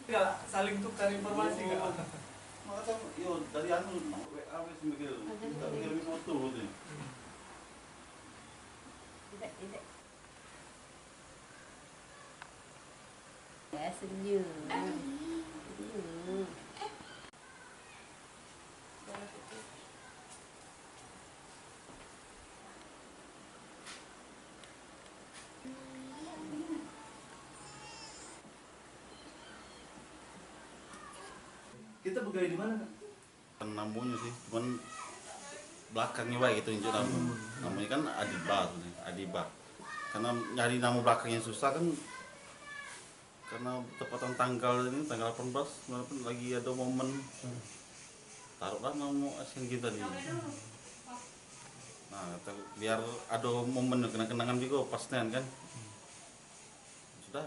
Enggak saling tukar informasi enggak? Maka yo dari anu WA wis mikir. Tak kirim foto gitu. Tidak. Ya, senyum. Kita begali di mana, Kak? Kan namanya sih, cuman belakangnya baik itu injek namu. Namanya kan Adiba. Karena nyari nama belakang yang susah kan karena tepatan tanggal ini tanggal 18 walaupun lagi ada momen taruhlah nama Asian kita nih. Nah, biar ada momen kenang-kenangan juga pasnya kan. Sudah.